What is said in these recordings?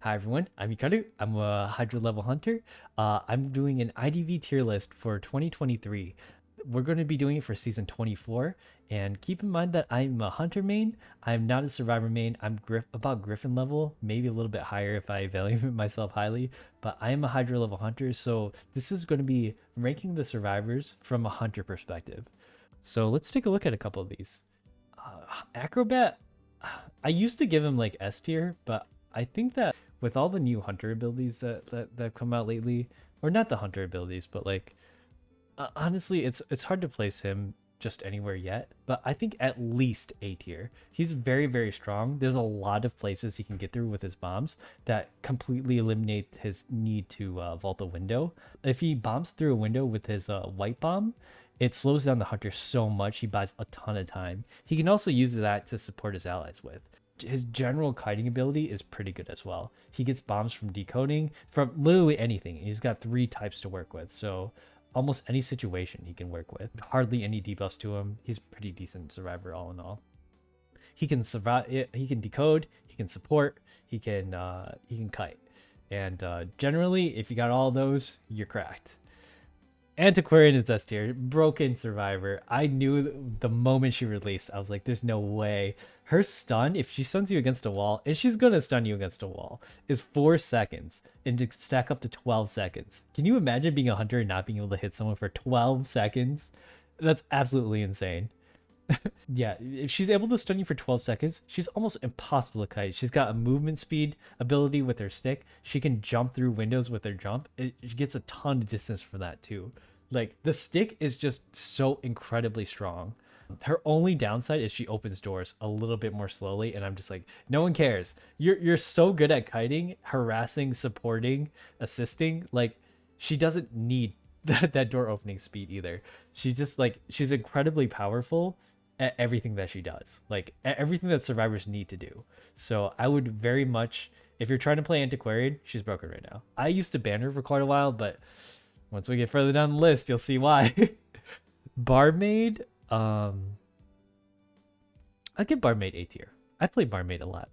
Hi everyone, I'm Hikaru. I'm a Hydra level hunter. I'm doing an IDV tier list for 2023. We're going to be doing it for season 24. And keep in mind that I'm a hunter main. I'm not a survivor main. I'm about Griffin level, maybe a little bit higher if I value myself highly. But I am a Hydra level hunter, so this is going to be ranking the survivors from a hunter perspective. So let's take a look at a couple of these. Acrobat, I used to give him like S tier, but I think that with all the new hunter abilities that have come out lately, or not the hunter abilities, but like honestly, it's hard to place him just anywhere yet. But I think at least A tier. He's very strong. There's a lot of places he can get through with his bombs that completely eliminate his need to vault a window. If he bombs through a window with his white bomb, it slows down the hunter so much he buys a ton of time. He can also use that to support his allies with. His general kiting ability is pretty good as well. He gets bombs from decoding, from literally anything. He's got 3 types to work with, so almost any situation he can work with. Hardly any debuffs to him. He's a pretty decent survivor all in all. He can survive. He can decode. He can support. He can kite. And generally, if you got all those, you're cracked. Antiquarian is S tier. Broken survivor. I knew the moment she released, I was like, there's no way. Her stun, if she stuns you against a wall, and she's gonna stun you against a wall, is 4 seconds and to stack up to 12 seconds. Can you imagine being a hunter and not being able to hit someone for 12 seconds? That's absolutely insane. Yeah, if she's able to stun you for 12 seconds, she's almost impossible to kite. She's got a movement speed ability with her stick. She can jump through windows with her jump. She gets a ton of distance for that too. Like, the stick is just so incredibly strong. Her only downside is she opens doors a little bit more slowly, and I'm just like, no one cares. You're so good at kiting, harassing, supporting, assisting. Like, she doesn't need that door opening speed either. She just, like, she's incredibly powerful at everything that she does, like everything that survivors need to do. So I would very much, if you're trying to play Antiquarian, she's broken right now. I used to ban her for quite a while, but once we get further down the list, you'll see why. Barmaid, I give Barmaid A tier. I play Barmaid a lot.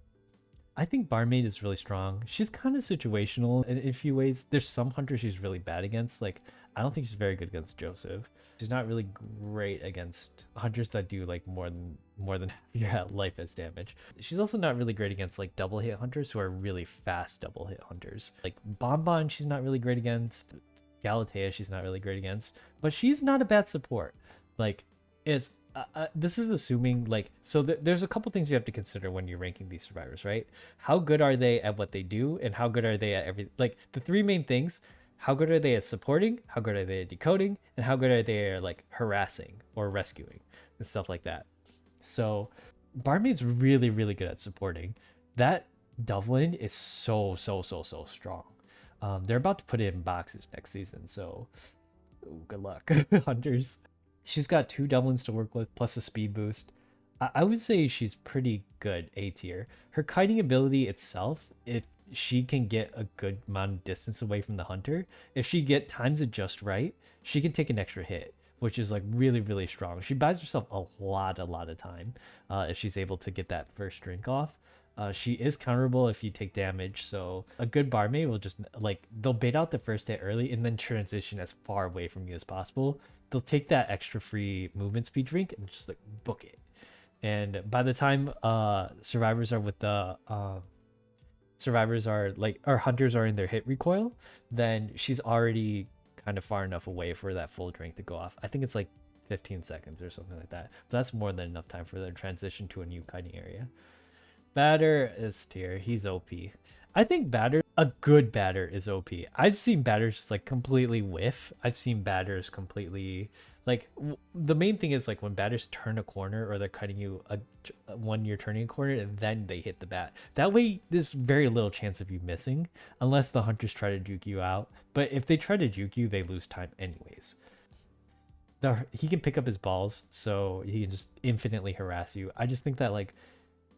I think Barmaid is really strong. She's kind of situational in a few ways. There's some hunters she's really bad against. Like, I don't think she's very good against Joseph. She's not really great against hunters that do like more than half your life as damage. She's also not really great against like double hit hunters who are really fast double hit hunters. Like Bonbon, she's not really great against. Galatea, she's not really great against. But she's not a bad support. Like, it's this is assuming like, so there's a couple things you have to consider when you're ranking these survivors, right? How good are they at what they do, and how good are they at every, like, the 3 main things. How good are they at supporting, how good are they at decoding, and how good are they at like harassing or rescuing and stuff like that. So Barmaid's really good at supporting. That Dublin is so strong. They're about to put it in boxes next season, so good luck, hunters. She's got 2 Dublins to work with, plus a speed boost. I would say she's pretty good A tier. Her kiting ability itself, if she can get a good amount of distance away from the hunter, if she times it just right, she can take an extra hit, which is like really strong. She buys herself a lot of time if she's able to get that first drink off. She is counterable if you take damage, so a good barmaid will just, like, they'll bait out the first hit early and then transition as far away from you as possible. They'll take that extra free movement speed drink and just like book it. And by the time survivors are with the hunters are in their hit recoil, then she's already kind of far enough away for that full drink to go off. I think it's like 15 seconds or something like that, but that's more than enough time for them to transition to a new kiting area. Batter is tier. He's OP. I think a good batter is OP. I've seen batters just like completely whiff. I've seen batters completely, like, the main thing is like when batters turn a corner or they're cutting you when you're turning a corner and then they hit the bat. That way there's very little chance of you missing unless the hunters try to juke you out. But if they try to juke you, they lose time anyways. He can pick up his balls, so he can just infinitely harass you. I just think that, like,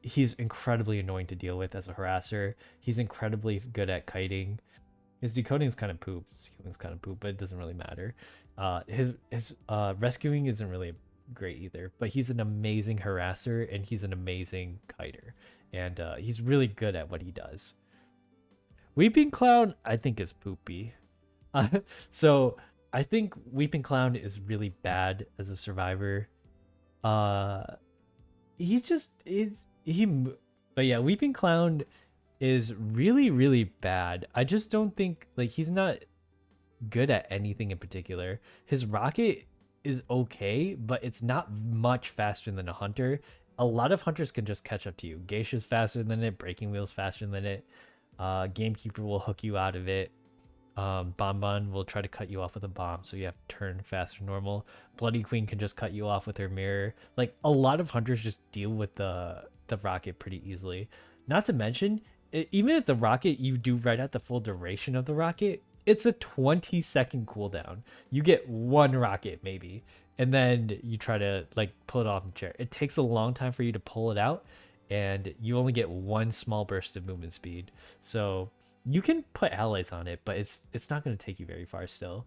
he's incredibly annoying to deal with as a harasser. He's incredibly good at kiting. His decoding is kind of poop. His healing is kind of poop, but it doesn't really matter. His rescuing isn't really great either, but he's an amazing harasser and he's an amazing kiter, and he's really good at what he does. Weeping Clown, I think, is poopy. So I think Weeping Clown is really bad as a survivor. Uh, he just is he. But yeah, Weeping Clown is really really bad. I just don't think like he's not good at anything in particular. His rocket is okay, but it's not much faster than a hunter. A lot of hunters can just catch up to you. Geisha's faster than it, Breaking Wheel's faster than it. Gamekeeper will hook you out of it. Bonbon will try to cut you off with a bomb, so you have to turn faster normal. Bloody Queen can just cut you off with her mirror. Like a lot of hunters just deal with the rocket pretty easily. Not to mention, even if the rocket you do right at the full duration of the rocket, it's a 20-second cooldown. You get one rocket maybe, and then you try to like pull it off the chair. It takes a long time for you to pull it out, and you only get one small burst of movement speed. So you can put allies on it, but it's not going to take you very far still,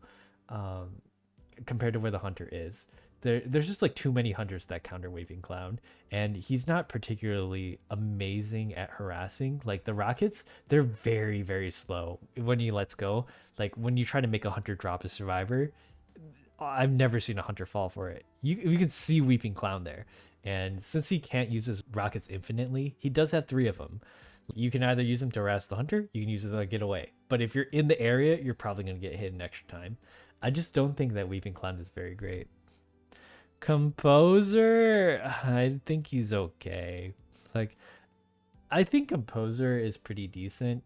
compared to where the hunter is. There's just like too many hunters that counter Waving Clown, and he's not particularly amazing at harassing. Like the rockets, they're very very slow when he lets go. Like when you try to make a hunter drop a survivor, I've never seen a hunter fall for it. You can see Weeping Clown there, and since he can't use his rockets infinitely, he does have 3 of them. You can either use them to harass the hunter, you can use them to get away. But if you're in the area, you're probably going to get hit an extra time. I just don't think that Weeping Clown is very great. Composer, I think he's okay. Like, I think Composer is pretty decent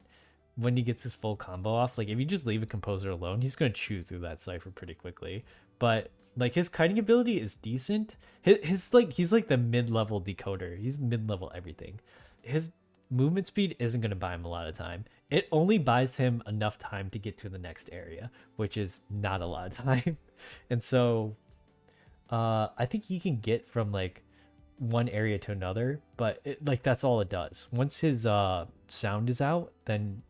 when he gets his full combo off. Like, if you just leave a Composer alone, he's going to chew through that cipher pretty quickly. But like his kiting ability is decent. His like he's like the mid-level decoder. He's mid-level everything. His movement speed isn't going to buy him a lot of time. It only buys him enough time to get to the next area, which is not a lot of time. And so I think he can get from like one area to another, but like that's all it does. Once his sound is out, then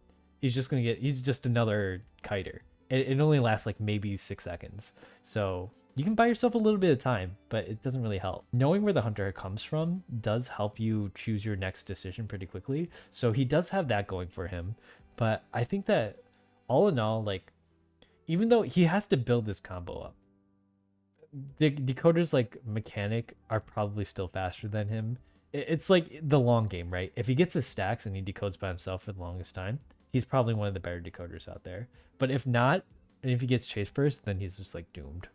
he's just another kiter. It only lasts like maybe 6 seconds. So you can buy yourself a little bit of time, but it doesn't really help. Knowing where the hunter comes from does help you choose your next decision pretty quickly. So he does have that going for him. But I think that all in all, like, even though he has to build this combo up, the decoders like mechanic are probably still faster than him. It's like the long game, right? If he gets his stacks and he decodes by himself for the longest time, he's probably one of the better decoders out there. But if not, and if he gets chased first, then he's just like doomed.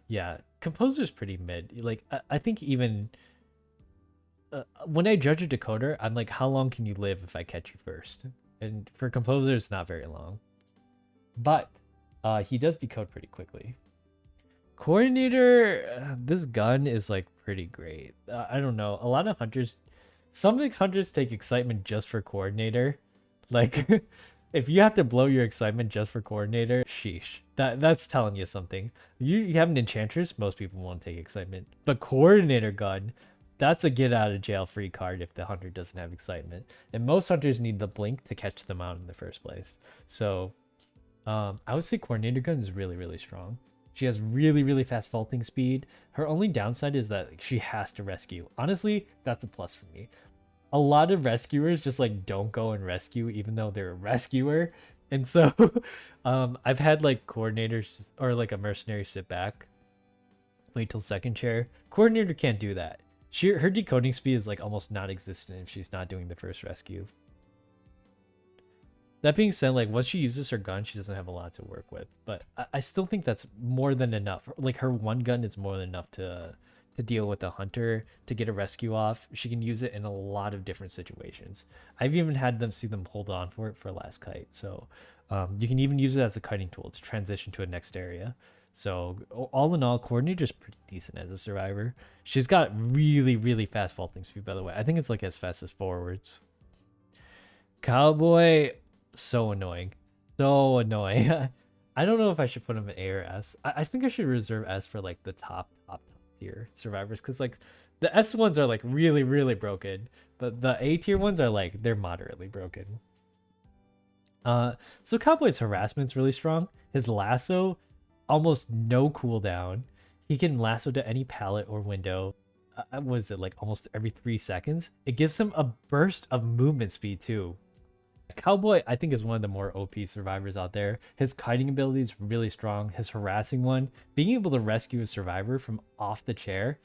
Yeah, Composer's pretty mid. Like I think even when I judge a decoder, I'm like, how long can you live if I catch you first? And for Composer, it's not very long. But he does decode pretty quickly. Coordinator, this gun is like pretty great. I don't know. A lot of hunters, some of the hunters take excitement just for Coordinator. Like, if you have to blow your excitement just for Coordinator, sheesh. That's telling you something. You have an Enchantress, most people won't take excitement. But Coordinator gun, that's a get out of jail free card if the hunter doesn't have excitement. And most hunters need the blink to catch them out in the first place. So I would say Coordinator gun is really, really strong. She has really, really fast vaulting speed. Her only downside is that she has to rescue. Honestly, that's a plus for me. A lot of rescuers just like don't go and rescue even though they're a rescuer. And so I've had like coordinators or like a mercenary sit back, wait till second chair. Coordinator can't do that. Her decoding speed is like almost non-existent if she's not doing the first rescue. That being said, like once she uses her gun, she doesn't have a lot to work with. But I still think that's more than enough. Like her one gun is more than enough to deal with a hunter, to get a rescue off. She can use it in a lot of different situations. I've even had them see them hold on for it for last kite. So you can even use it as a kiting tool to transition to a next area. So all in all, Coordinator's pretty decent as a survivor. She's got really, really fast vaulting speed, by the way. I think it's like as fast as forwards. Cowboy, so annoying. So annoying. I don't know if I should put him in A or S. I think I should reserve S for like the top tier survivors, because like the S ones are like really, really broken, but the A tier ones are like they're moderately broken. So Cowboy's harassment's really strong. His lasso, almost no cooldown. He can lasso to any pallet or window. Was it like almost every 3 seconds? It gives him a burst of movement speed too. Cowboy, I think, is one of the more OP survivors out there. His kiting ability is really strong. His harassing one, being able to rescue a survivor from off the chair,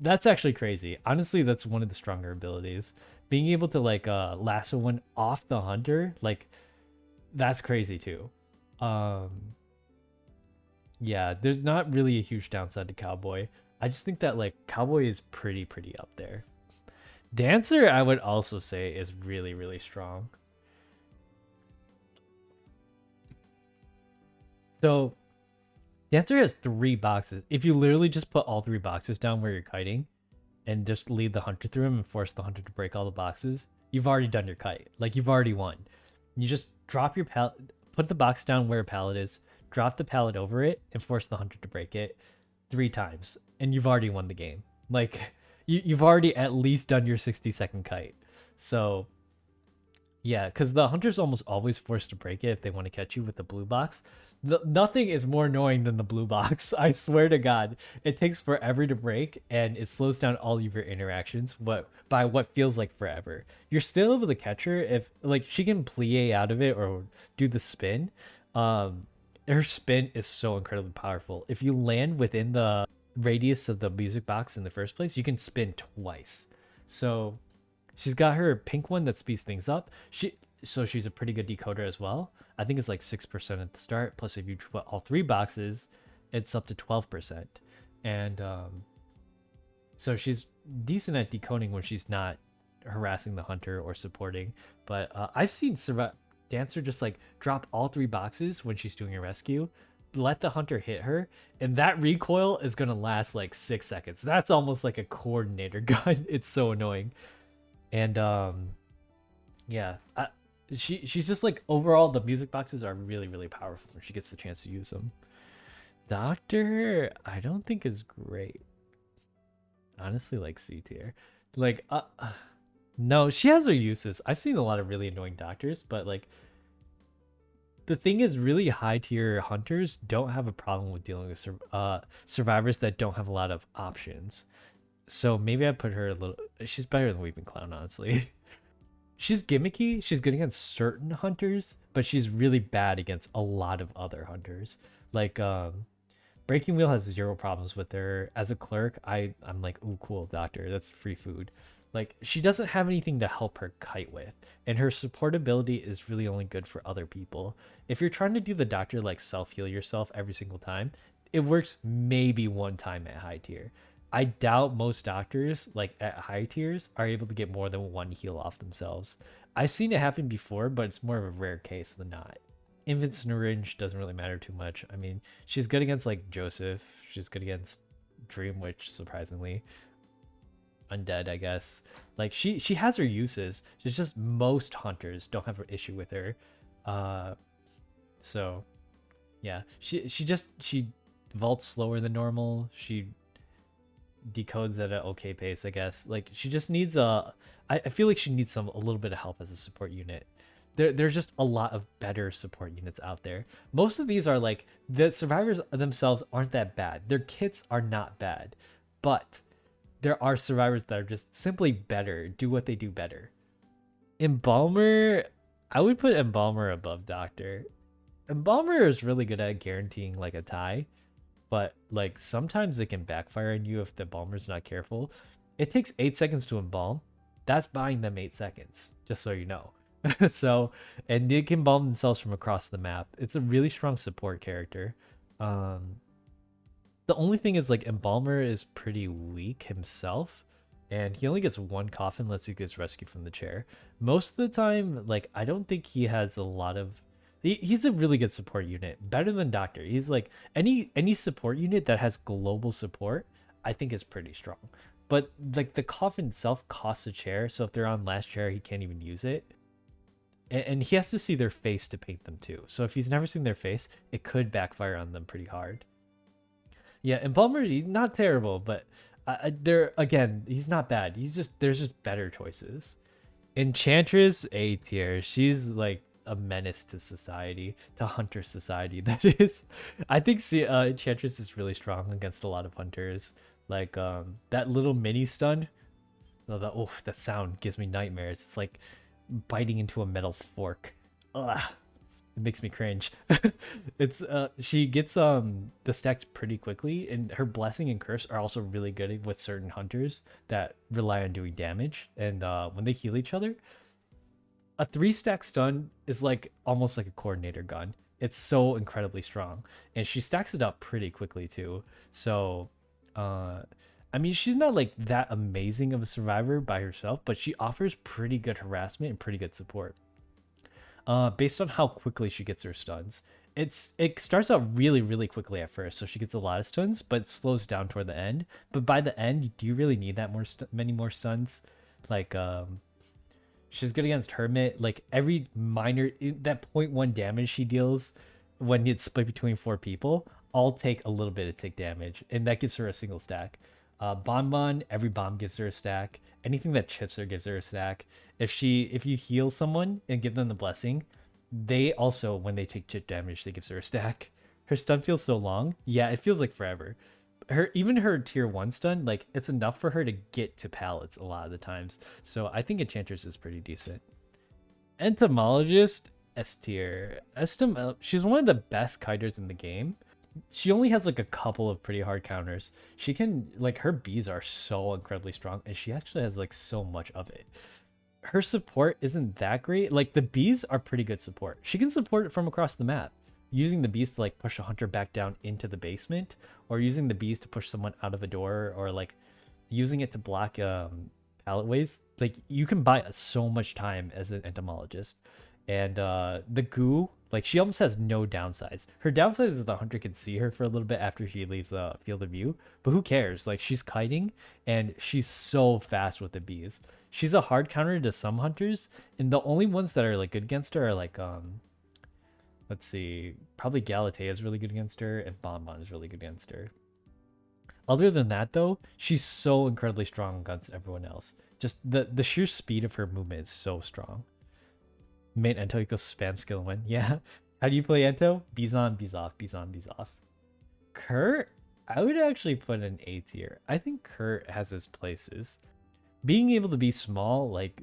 that's actually crazy. Honestly, that's one of the stronger abilities. Being able to like lasso one off the hunter, like that's crazy too. Um yeah, there's not really a huge downside to Cowboy. I just think that like Cowboy is pretty up there. Dancer, I would also say, is really strong. So Dancer has 3 boxes. If you literally just put all 3 boxes down where you're kiting and just lead the hunter through them and force the hunter to break all the boxes, you've already done your kite. Like, you've already won. You just drop your pallet, put the box down where a pallet is, drop the pallet over it, and force the hunter to break it 3 times, and you've already won the game. Like, you've already at least done your 60-second kite. So yeah, because the hunter's almost always forced to break it if they want to catch you with the blue box. Nothing is more annoying than the blue box. I swear to God, it takes forever to break, and it slows down all of your interactions. By what feels like forever. You're still able to catch her if like she can plie out of it or do the spin. Her spin is so incredibly powerful. If you land within the radius of the music box in the first place, you can spin twice. So she's got her pink one that speeds things up. She's a pretty good decoder as well. I think it's like 6% at the start. Plus, if you put all 3 boxes, it's up to 12%. And so she's decent at decoding when she's not harassing the hunter or supporting. But I've seen Dancer just like drop all 3 boxes when she's doing a rescue, let the hunter hit her, and that recoil is gonna last like 6 seconds. That's almost like a coordinator gun. It's so annoying. And yeah, she's just like, overall the music boxes are really powerful when she gets the chance to use them. Doctor, I don't think is great. Honestly, like C tier. Like no, she has her uses. I've seen a lot of really annoying doctors, but like the thing is, really high tier hunters don't have a problem with dealing with survivors that don't have a lot of options. So maybe I put her a little. She's better than Weeping Clown, honestly. She's gimmicky. She's good against certain hunters, but she's really bad against a lot of other hunters. Like Breaking Wheel has 0 problems with her. As a clerk, I'm like, ooh, cool, doctor. That's free food. Like, she doesn't have anything to help her kite with, and her support ability is really only good for other people. If you're trying to do the doctor like self-heal yourself every single time, it works maybe 1 time at high tier. I doubt most doctors like at high tiers are able to get more than 1 heal off themselves. I've seen it happen before, but it's more of a rare case than not. Infant Syringe doesn't really matter too much. I mean, she's good against like Joseph. She's good against Dream Witch, surprisingly. Undead, I guess. Like she has her uses. It's just most hunters don't have an issue with her. So yeah, she vaults slower than normal. She decodes at an okay pace, I guess. Like she just needs I feel like she needs a little bit of help as a support unit. There's just a lot of better support units out there. Most of these are like, the survivors themselves aren't that bad. Their kits are not bad, but there are survivors that are just simply better, do what they do better. Embalmer, I would put Embalmer above Doctor. Embalmer is really good at guaranteeing like a tie, but like sometimes it can backfire on you if the Embalmer's not careful. It takes 8 seconds to embalm. That's buying them 8 seconds, just so you know. So, and they can embalm themselves from across the map. It's a really strong support character. The only thing is like Embalmer is pretty weak himself, and he only gets 1 coffin unless he gets rescued from the chair. Most of the time, like I don't think he has a lot of. He's a really good support unit, better than Doctor. He's like any support unit that has global support, I think is pretty strong. But like the coffin itself costs a chair, so if they're on last chair, he can't even use it. And he has to see their face to paint them too. So if he's never seen their face, it could backfire on them pretty hard. Yeah, Embalmer, not terrible, but there again, he's not bad. There's just better choices. Enchantress, A tier. She's like a menace to society, to hunter society. That is, I think Enchantress is really strong against a lot of hunters. Like that little mini stun. The sound gives me nightmares. It's like biting into a metal fork. Ugh. It makes me cringe. It's she gets the stacks pretty quickly, and her blessing and curse are also really good with certain hunters that rely on doing damage. And when they heal each other, a 3-stack stun is like almost like a coordinator gun. It's so incredibly strong, and she stacks it up pretty quickly too. So, I mean, she's not like that amazing of a survivor by herself, but she offers pretty good harassment and pretty good support. Based on how quickly she gets her stuns. It starts out really quickly at first, so she gets a lot of stuns, but it slows down toward the end. But by the end, do you really need that many more stuns? Like she's good against Hermit. Like every minor that 0.1 damage she deals when it's split between 4 people, all take a little bit to take damage, and that gives her a single stack. Bonbon, every bomb gives her a stack. Anything that chips her gives her a stack. If you heal someone and give them the blessing, they also, when they take chip damage, they gives her a stack. Her stun feels so long. Yeah, it feels like forever. Even her tier 1 stun, like it's enough for her to get to pallets a lot of the times. So I think Enchantress is pretty decent. Entomologist, S tier. She's one of the best kiters in the game. She only has like a couple of pretty hard counters. She can, like, her bees are so incredibly strong, and she actually has like so much of it. Her support isn't that great. Like the bees are pretty good support. She can support it from across the map, using the bees to like push a hunter back down into the basement, or using the bees to push someone out of a door, or like using it to block palletways. Like you can buy so much time as an entomologist. And the goo, like she almost has no downsides. Her downside is that the hunter can see her for a little bit after she leaves the field of view, but who cares? Like she's kiting, and she's so fast with the bees. She's a hard counter to some hunters, and the only ones that are like good against her are like let's see, probably Galatea is really good against her, and Bonbon is really good against her. Other than that though, she's so incredibly strong against everyone else. Just the sheer speed of her movement is so strong. Main Ento equals spam skill win. Yeah. How do you play Ento? Bees on, bees off, bees on, bees off. Kurt, I would actually put an A tier. I think Kurt has his places. Being able to be small, like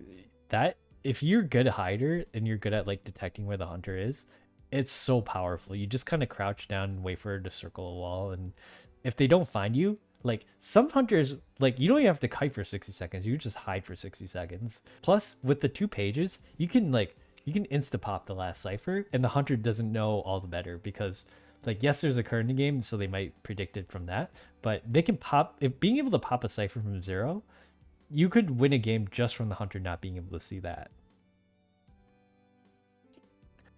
that, if you're good hider and you're good at like detecting where the hunter is, it's so powerful. You just kind of crouch down and wait for her to circle a wall, and if they don't find you, like some hunters, like you don't even have to kite for 60 seconds. You just hide for 60 seconds. Plus, with the 2 pages, you can insta-pop the last cipher, and the hunter doesn't know all the better because, like, yes, there's a card in the game, so they might predict it from that, but they can pop, if being able to pop a cipher from 0, you could win a game just from the hunter not being able to see that.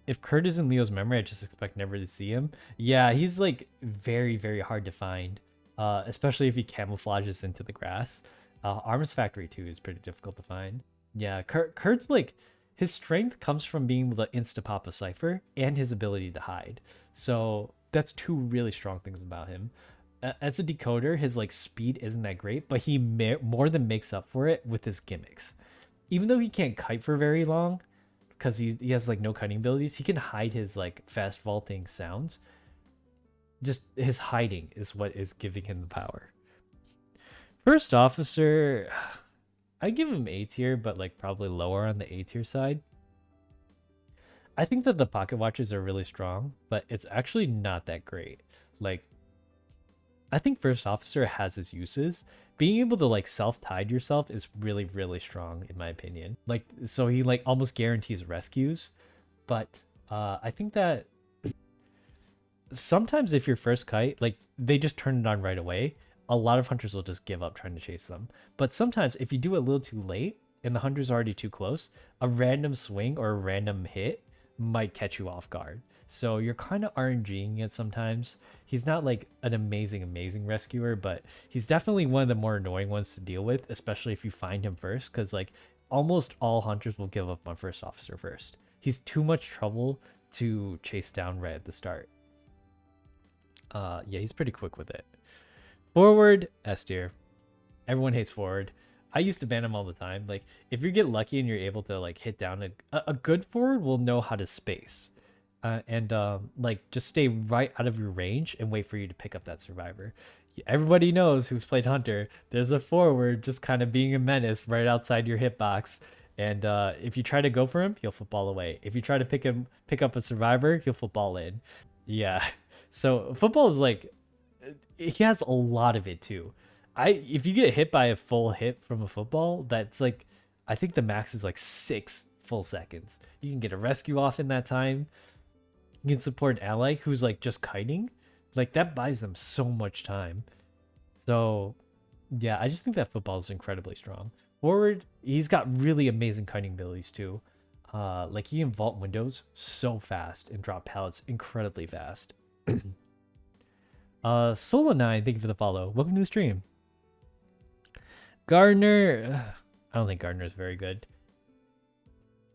If Kurt is in Leo's memory, I just expect never to see him. Yeah, he's, like, very hard to find, especially if he camouflages into the grass. Arms Factory, too, is pretty difficult to find. Yeah, Kurt's, like, his strength comes from being able to insta-pop a cipher and his ability to hide. So that's 2 really strong things about him. As a decoder, his like speed isn't that great, but he more than makes up for it with his gimmicks. Even though he can't kite for very long, because he has like no kiting abilities, he can hide his like fast vaulting sounds. Just his hiding is what is giving him the power. First officer, I give him A tier, but like probably lower on the A tier side. I think that the pocket watches are really strong, but it's actually not that great. Like, I think first officer has its uses. Being able to like self-tide yourself is really strong in my opinion. Like, so he like almost guarantees rescues, but I think that sometimes if your first kite, like they just turn it on right away, a lot of hunters will just give up trying to chase them. But sometimes if you do it a little too late and the hunter's already too close, a random swing or a random hit might catch you off guard. So you're kind of RNGing it sometimes. He's not like an amazing rescuer, but he's definitely one of the more annoying ones to deal with, especially if you find him first, because like almost all hunters will give up on first officer first. He's too much trouble to chase down right at the start. Yeah, he's pretty quick with it. Forward, S tier. Everyone hates forward. I used to ban him all the time. Like, if you get lucky and you're able to like hit down a good forward will know how to space. And like just stay right out of your range and wait for you to pick up that survivor. Everybody knows who's played Hunter. There's a forward just kind of being a menace right outside your hitbox. And if you try to go for him, he'll football away. If you try to pick up a survivor, he'll football in. Yeah. So football is like, he has a lot of it too. If you get hit by a full hit from a football, that's like, I think the max is like 6 full seconds. You can get a rescue off in that time. You can support an ally who's like just kiting. Like that buys them so much time. So yeah, I just think that football is incredibly strong. Forward, he's got really amazing kiting abilities too. Like he can vault windows so fast and drop pallets incredibly fast. Sola9, thank you for the follow. Welcome to the stream. Gardner, I don't think Gardner is very good.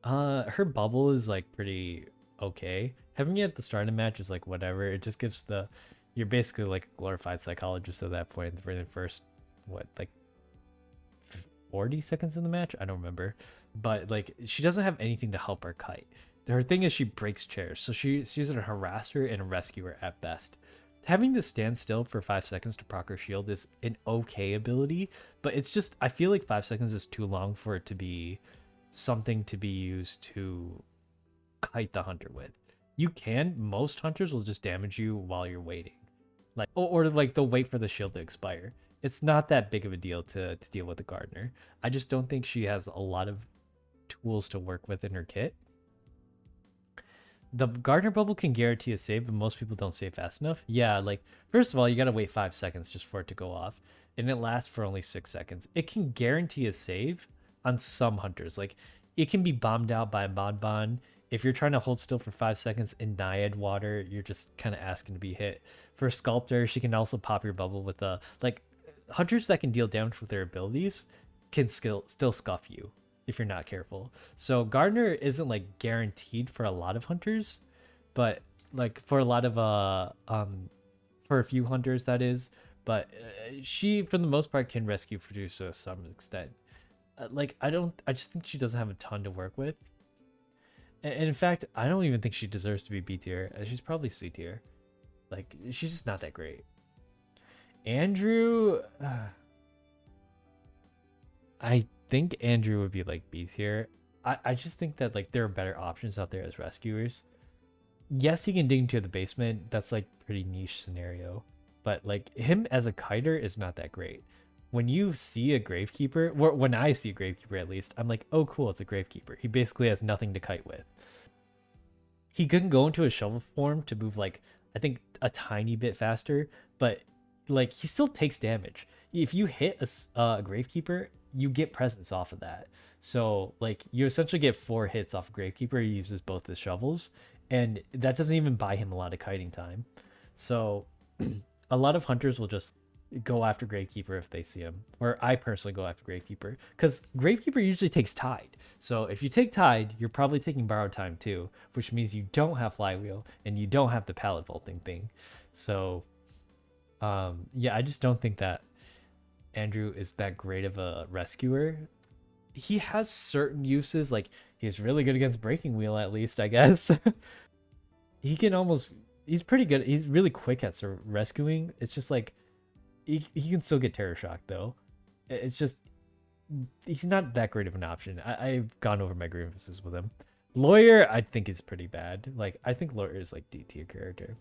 Her bubble is like pretty okay. Having it at the start of the match is like whatever. It just gives you're basically like a glorified psychologist at that point for the first, what, like 40 seconds in the match? I don't remember. But like she doesn't have anything to help her kite. Her thing is she breaks chairs. So she's a harasser and a rescuer at best. Having to stand still for 5 seconds to proc her shield is an okay ability, but it's just, I feel like 5 seconds is too long for it to be something to be used to kite the hunter with. Most hunters will just damage you while you're waiting. Like, or like they'll wait for the shield to expire. It's not that big of a deal to deal with the Gardener. I just don't think she has a lot of tools to work with in her kit. The Gardener bubble can guarantee a save, but most people don't save fast enough. Yeah, like, first of all, you gotta wait 5 seconds just for it to go off, and it lasts for only 6 seconds. It can guarantee a save on some hunters. Like, it can be bombed out by a Bonbon. If you're trying to hold still for 5 seconds in Naiad water, you're just kind of asking to be hit. For a Sculptor, she can also pop your bubble with a, like, hunters that can deal damage with their abilities can still scuff you if you're not careful. So Gardener isn't like guaranteed for a lot of hunters, but like for a lot of for a few hunters that is, but she for the most part can rescue producer to some extent. I just think she doesn't have a ton to work with. And in fact, I don't even think she deserves to be B tier. She's probably C tier. Like, she's just not that great. Andrew, I think Andrew would be like B tier. I just think that like there are better options out there as rescuers. Yes, he can dig into the basement. That's like pretty niche scenario. But like him as a kiter is not that great. When you see a Gravekeeper, or when I see a Gravekeeper at least, I'm like, oh cool, it's a Gravekeeper. He basically has nothing to kite with. He couldn't go into a shovel form to move like, I think a tiny bit faster, but like he still takes damage. If you hit a Gravekeeper, you get presence off of that. So like you essentially get 4 hits off Gravekeeper. He uses both his shovels, and that doesn't even buy him a lot of kiting time. So a lot of hunters will just go after Gravekeeper if they see him, or I personally go after Gravekeeper because Gravekeeper usually takes Tide. So if you take Tide, you're probably taking Borrowed Time too, which means you don't have Flywheel and you don't have the pallet vaulting thing. So yeah, I just don't think that Andrew is that great of a rescuer. He has certain uses, like he's really good against Breaking Wheel, at least I guess. He's pretty good. He's really quick at rescuing. It's just like he can still get Terror Shock though. It's just he's not that great of an option. I've gone over my grievances with him. Lawyer, I think is pretty bad. Like I think Lawyer is like D tier character.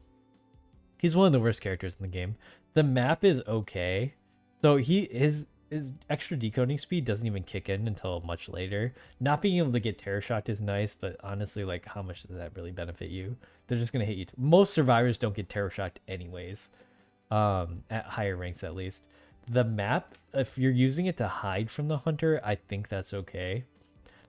He's one of the worst characters in the game. The map is okay. So his extra decoding speed doesn't even kick in until much later. Not being able to get Terror Shocked is nice, but honestly, like how much does that really benefit you? They're just gonna hit you. Most survivors don't get Terror Shocked anyways. At higher ranks at least. The map, if you're using it to hide from the hunter, I think that's okay.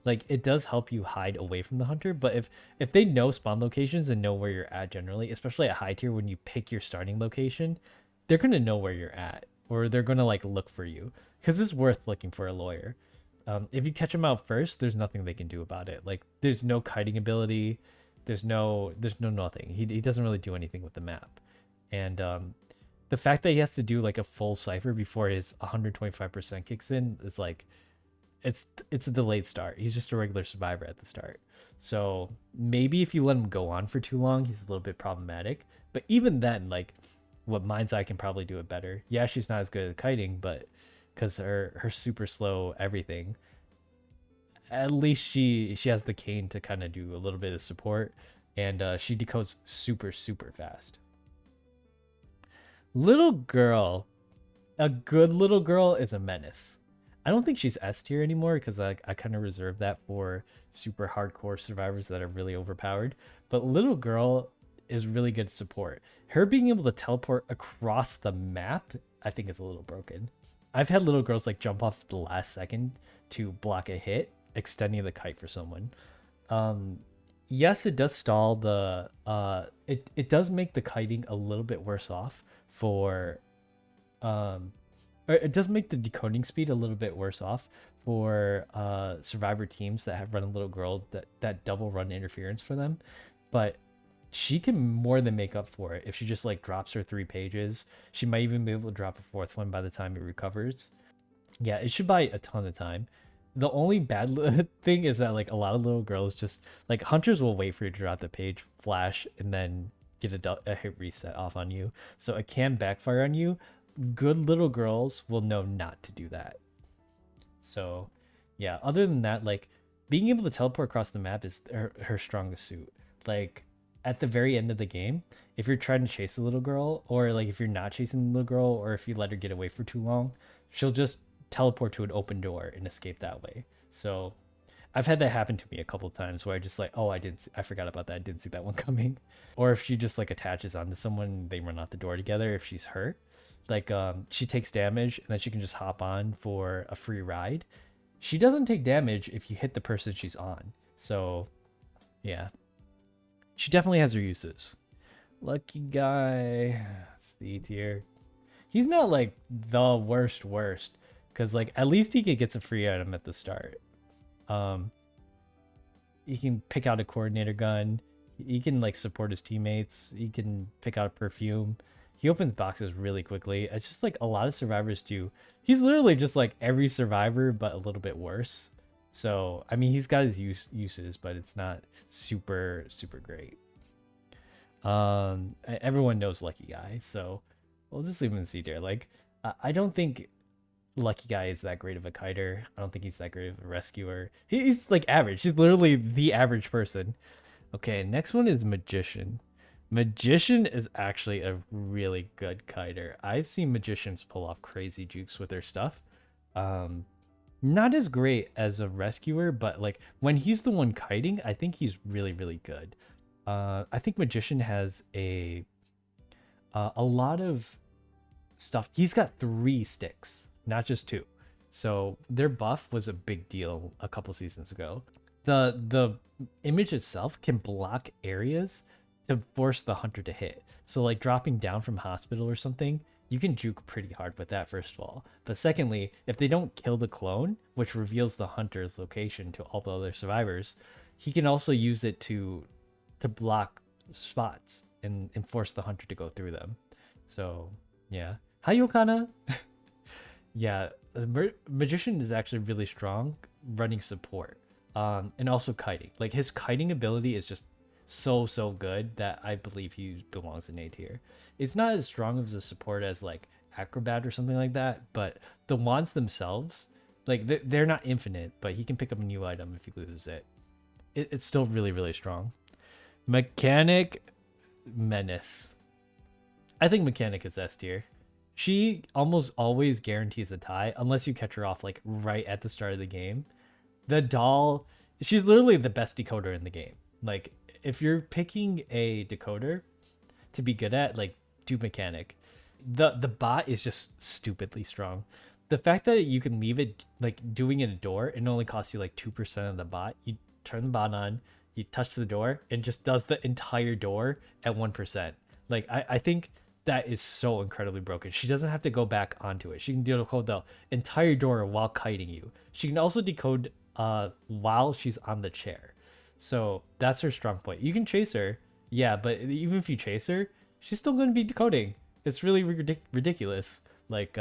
Like it does help you hide away from the hunter, but if they know spawn locations and know where you're at generally, especially at high tier when you pick your starting location, they're gonna know where you're at, or they're gonna like look for you, because it's worth looking for a lawyer. If you catch them out first, there's nothing they can do about it. Like there's no kiting ability, there's no nothing. He doesn't really do anything with the map. And the fact that he has to do like a full cipher before his 125% kicks in is like, it's a delayed start. He's just a regular survivor at the start. So maybe if you let him go on for too long, he's a little bit problematic. But even then, like what Mind's Eye can probably do it better. Yeah, she's not as good at kiting, but because her super slow everything. at least she has the cane to kind of do a little bit of support, and she decodes super fast. Little girl, a good little girl is a menace. I don't think she's S tier anymore because I kind of reserve that for super hardcore survivors that are really overpowered. But little girl is really good support. Her being able to teleport across the map, I think is a little broken. I've had little girls like jump off at the last second to block a hit, extending the kite for someone. Yes, it does stall the it does make the kiting a little bit worse off for or it does make the decoding speed a little bit worse off for survivor teams that have run a little girl that double run interference for them, but she can more than make up for it if she just like drops her 3 pages. She might even be able to drop a 4th one by the time it recovers. Yeah, it should buy a ton of time. The only bad thing is that like a lot of little girls just like hunters will wait for you to drop the page, flash, and then get a hit reset off on you. So it can backfire on you. Good little girls will know not to do that. So yeah, other than that, like being able to teleport across the map is her strongest suit. Like at the very end of the game, if you're trying to chase a little girl, or like if you're not chasing the little girl, or if you let her get away for too long, she'll just teleport to an open door and escape that way. So I've had that happen to me a couple of times where I just like, oh, I forgot about that. I didn't see that one coming. Or if she just like attaches onto someone, they run out the door together. If she's hurt, like she takes damage and then she can just hop on for a free ride. She doesn't take damage if you hit the person she's on. So yeah, she definitely has her uses. Lucky guy, C tier. He's not like the worst, because like at least he could get some free item at the start. He can pick out a coordinator gun. He can like support his teammates. He can pick out a perfume. He opens boxes really quickly. It's just like a lot of survivors do. He's literally just like every survivor, but a little bit worse. So I mean, he's got his uses, but it's not super great. Everyone knows Lucky Guy, so we'll just leave him in C tier. Like I don't think Lucky Guy is that great of a kiter. I don't think he's that great of a rescuer. He's like average. He's literally the average person. Okay, next one is Magician. Magician is actually a really good kiter. I've seen magicians pull off crazy jukes with their stuff. Not as great as a rescuer, but like when he's the one kiting, I think he's really good. I think Magician has a lot of stuff. He's got 3 sticks, not just 2. So their buff was a big deal a couple seasons ago. The image itself can block areas to force the hunter to hit. So like dropping down from hospital or something, you can juke pretty hard with that, first of all. But secondly, if they don't kill the clone, which reveals the hunter's location to all the other survivors, he can also use it to block spots and force the hunter to go through them. So yeah. Hi Yokana. Yeah, Magician is actually really strong running support. And also kiting. Like his kiting ability is just so good that I believe he belongs in A tier. It's not as strong of a support as like Acrobat or something like that, but the wands themselves, like they're not infinite, but he can pick up a new item if he loses it. It's still really strong. Mechanic, menace. I think Mechanic is S tier. She almost always guarantees a tie unless you catch her off like right at the start of the game. The doll, she's literally the best decoder in the game. Like if you're picking a decoder to be good at, like do Mechanic. The bot is just stupidly strong. The fact that you can leave it like doing it a door, it only costs you like 2% of the bot. You turn the bot on, you touch the door, and just does the entire door at 1%. Like I think that is so incredibly broken. She doesn't have to go back onto it. She can decode the entire door while kiting you. She can also decode while she's on the chair. So that's her strong point. You can chase her, yeah, but even if you chase her, she's still going to be decoding. It's really ridiculous. Like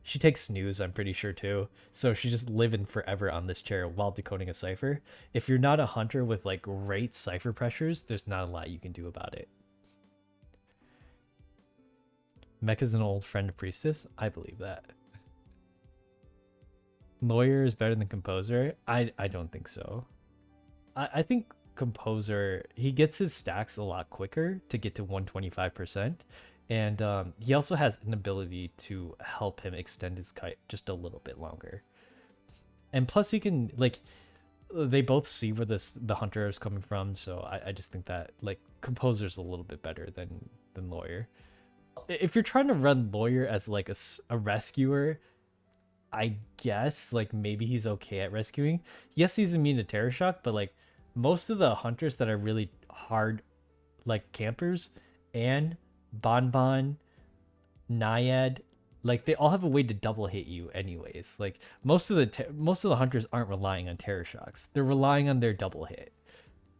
she takes snooze, I'm pretty sure too. So she's just living forever on this chair while decoding a cipher. If you're not a hunter with like great cipher pressures, there's not a lot you can do about it. Mech is an old friend of Priestess. I believe that. Lawyer is better than composer. I don't think so. I think composer, he gets his stacks a lot quicker to get to 125%. And he also has an ability to help him extend his kite just a little bit longer. And plus he can, like, they both see where the hunter is coming from, so I just think that, like, composer's a little bit better than lawyer. If you're trying to run lawyer as like a rescuer, I guess like maybe he's okay at rescuing. Yes, he's immune to terror shock, but like most of the hunters that are really hard, like campers, and Bonbon, Naiad, like they all have a way to double hit you anyways. Like most of the hunters aren't relying on terror shocks. They're relying on their double hit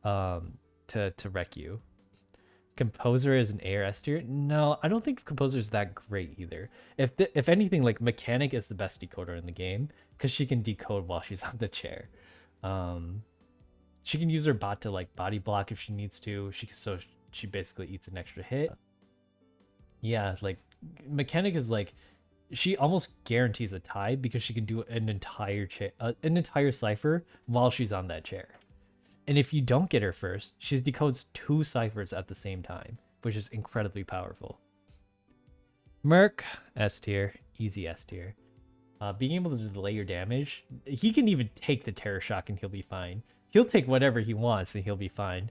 to wreck you. Composer is an ARS tier? No, I don't think Composer is that great either. If anything, like Mechanic is the best decoder in the game because she can decode while she's on the chair. She can use her bot to like body block if she needs to. She basically eats an extra hit. Yeah, like Mechanic is like, she almost guarantees a tie because she can do an entire cipher while she's on that chair. And if you don't get her first, she decodes 2 ciphers at the same time, which is incredibly powerful. Merc, S tier, easy S tier. Being able to delay your damage, he can even take the terror shock and he'll be fine. He'll take whatever he wants and he'll be fine.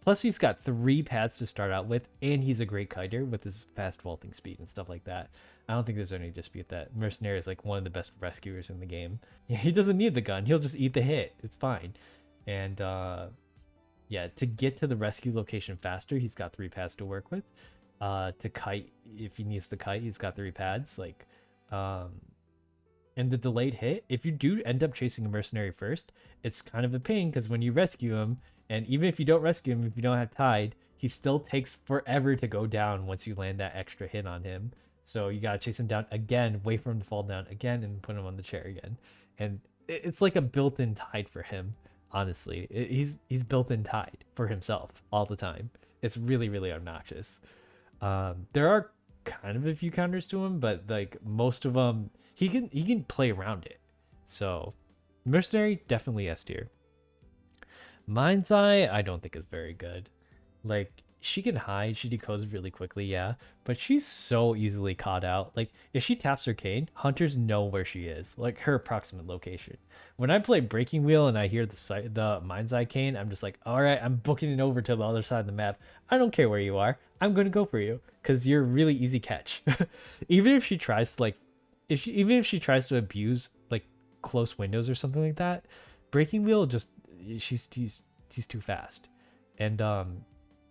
Plus he's got 3 paths to start out with, and he's a great kiter with his fast vaulting speed and stuff like that. I don't think there's any dispute that Mercenary is like one of the best rescuers in the game. Yeah, he doesn't need the gun, he'll just eat the hit, it's fine. And yeah, to get to the rescue location faster, he's got 3 pads to work with. To kite, if he needs to kite, he's got 3 pads. Like, and the delayed hit, if you do end up chasing a mercenary first, it's kind of a pain because when you rescue him, and even if you don't rescue him, if you don't have tide, he still takes forever to go down once you land that extra hit on him. So you gotta chase him down again, wait for him to fall down again, and put him on the chair again. And it's like a built-in tide for him. Honestly, he's built in tide for himself all the time. It's really, really obnoxious. There are kind of a few counters to him, but like most of them, he can play around it. So Mercenary, definitely S tier. Mind's Eye, I don't think is very good. Like, she can hide, she decodes really quickly, yeah, but she's so easily caught out. Like, if she taps her cane, hunters know where she is, like her approximate location. When I play Breaking Wheel and I hear the Mind's Eye cane, I'm just like, all right, I'm booking it over to the other side of the map. I don't care where you are. I'm gonna go for you because you're a really easy catch. Even if she tries to like, even if she tries to abuse like close windows or something like that, Breaking Wheel just she's too fast, and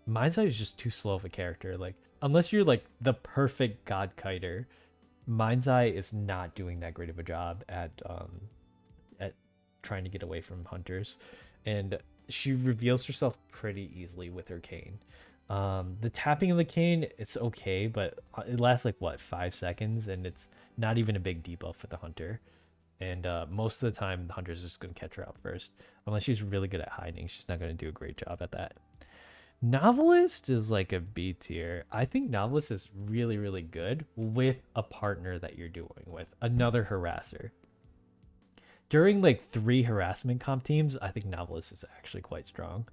Mind's Eye is just too slow of a character. Like, unless you're like the perfect god kiter, Mind's Eye is not doing that great of a job at trying to get away from hunters, and she reveals herself pretty easily with her cane. The tapping of the cane, it's okay, but it lasts like what, 5 seconds, and it's not even a big debuff for the hunter. And most of the time, the hunter's just going to catch her out first. Unless she's really good at hiding, she's not going to do a great job at that. Novelist is like a B tier. I think Novelist is really, really good with a partner that you're doing with, another harasser. During like 3 harassment comp teams, I think Novelist is actually quite strong.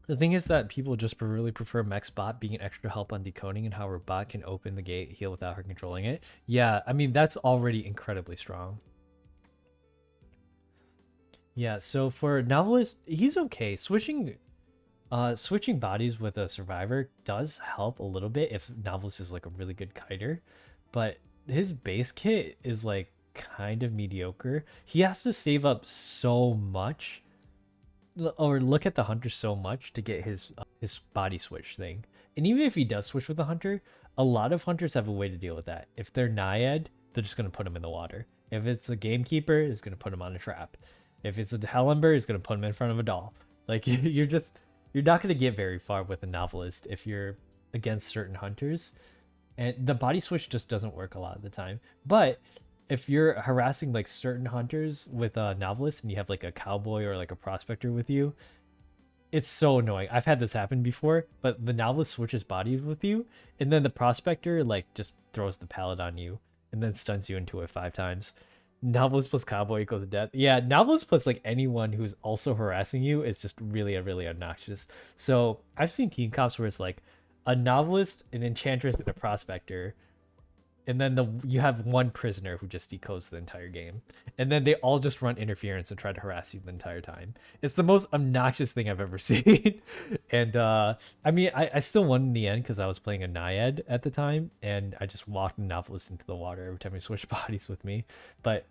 The thing is that people just really prefer Mech's bot being an extra help on decoding and how her bot can open the gate heal without her controlling it. Yeah, I mean, that's already incredibly strong. Yeah, so for Novelist, he's okay. Switching bodies with a survivor does help a little bit if Novelist is like a really good kiter, but his base kit is like kind of mediocre. He has to save up so much, or look at the hunter so much to get his body switch thing. And even if he does switch with the hunter, a lot of hunters have a way to deal with that. If they're Naiad, they're just going to put him in the water. If it's a gamekeeper, it's going to put him on a trap. If it's a Hellember, it's going to put him in front of a doll. Like, you're not going to get very far with a Novelist if you're against certain hunters. And the body switch just doesn't work a lot of the time. But if you're harassing like certain hunters with a Novelist and you have like a cowboy or like a prospector with you, It's so annoying. I've had this happen before, but the novelist switches bodies with you, and then the prospector like just throws the pallet on you and then stuns you into it 5 times. Novelist plus cowboy equals death. Yeah, novelist plus like anyone who's also harassing you is just really obnoxious. So I've seen team cops where it's like a novelist, an enchantress, and a prospector, and then you have one prisoner who just decodes the entire game, and then they all just run interference and try to harass you the entire time. It's the most obnoxious thing I've ever seen. And I mean, I still won in the end because I was playing a naiad at the time, and I just walked the novelist into the water every time he switched bodies with me. But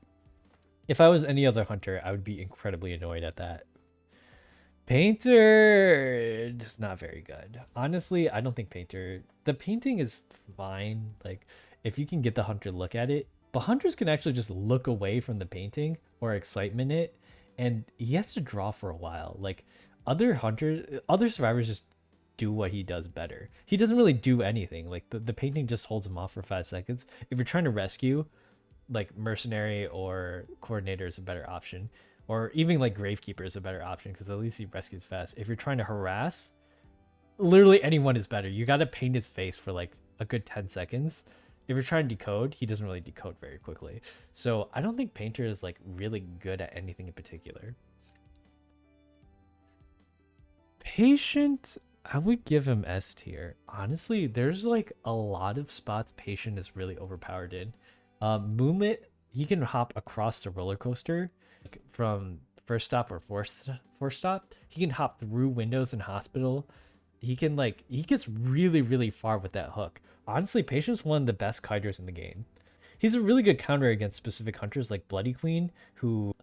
if I was any other hunter, I would be incredibly annoyed at that. Painter is not very good. Honestly, I don't think Painter... The painting is fine. Like, if you can get the hunter to look at it, but hunters can actually just look away from the painting or excitement it, and he has to draw for a while. Like, other survivors just do what he does better. He doesn't really do anything. Like, the painting just holds him off for 5 seconds. If you're trying to rescue, like, mercenary or coordinator is a better option. Or even like Gravekeeper is a better option because at least he rescues fast. If you're trying to harass, literally anyone is better. You got to paint his face for like a good 10 seconds. If you're trying to decode, he doesn't really decode very quickly. So I don't think Painter is like really good at anything in particular. Patient, I would give him S tier. Honestly, there's like a lot of spots Patient is really overpowered in. Moonlit, he can hop across the roller coaster from first stop or fourth stop. He can hop through windows in hospital. He gets really far with that hook. Honestly, Patient's one of the best kiters in the game. He's a really good counter against specific hunters like Bloody Queen, who